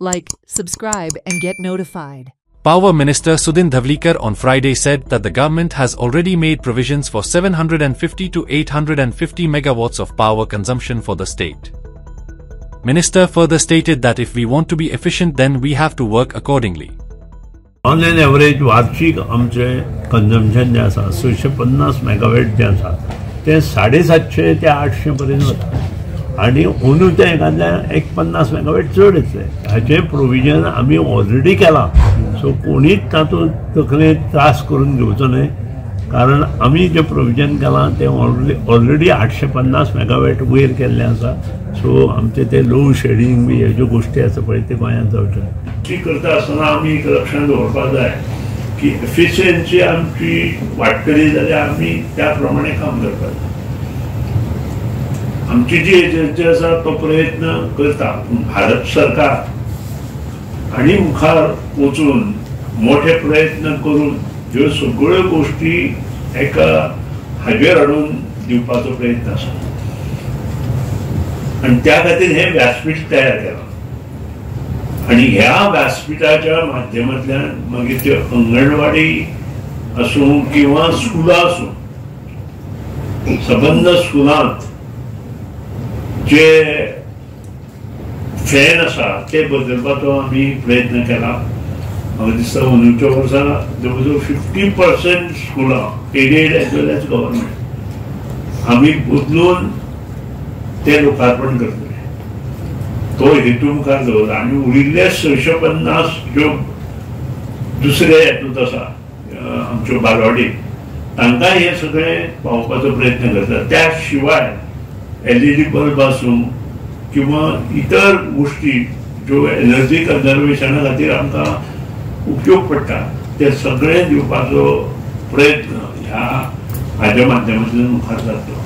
like, subscribe and get notified. Power Minister Sudhin Dhavlikar on Friday said that the government has already made provisions for 750 to 850 megawatts of power consumption for the state. Minister further stated that if we want to be efficient, then we have to work accordingly. On an average, वार्षिक आमचे consumption जे आसा 650 megawatt जे आसा ते 750 ते 800 पर्यंत वता आणि अंदूच्या एखाद्यान 50 मेगावॅट चड येतले हाचे प्रोविजन आमी ऑलरेडी केला. सो कोणीच तातूंत तकलेंत त्रास करून घेवचो न्हय, कारण आमी जे प्रोविजन केलां ते ऑलरेडी 850 मेगावॅट वयर केल्लें आसा. सो आमचे ते लोड शेडिंग बी ह्यो ज्यो गोश्टी आसा पळय ते गोंयांत जावच्यो न्हय. ती करता आसतना आमी एक लक्षांत दवरपाक जाय की एफिशियन्सी आमची वाडटली जाल्यार आमी त्या प्रमाणे काम करपाक जाय. आमची जी एजन्सी आसा तो प्रयत्न करता, भारत सरकार आनी मुखार वचून मोठे प्रयत्न करून ह्यो सगळ्यो गोश्टी एका हाजेर हाडून दिवपाचो प्रयत्न आसा आणि त्या खातीर हे व्यासपीठ तयार केलां. आणि ह्या व्यासपीठाच्या माध्यमांतल्यान मागीर त्यो अंगणवाडी आसूं किंवा स्कुलां आसूं, सबंद स्कुलांत जे फॅन आसा ते बदलपाचो आमी प्रयत्न केला. म्हाका दिसता अंदूच्या वर्सा जवळ जवळ 50% स्कुलां एडेड एज वेल एज गव्हर्नमेंट आमी बदलून ते लोकार्पण करतले. तो हेतू मुखार दवरला आणि उरिल्ले 650 ज्यो दुसरे हेतूंत आसा आमच्यो बालवाडी तांकां हे सगळे पावोवपाचो प्रयत्न करता. त्या शिवाय LED बल्ब आसूं किंवा इतर गोष्टी ज्यो एनर्जी कन्जर्वेशना खातीर आमकां उपयोग पडटा ते सगळे दिवपाचो प्रयत्न ह्या हाच्या माध्यमांतल्यान मुखार जातलो.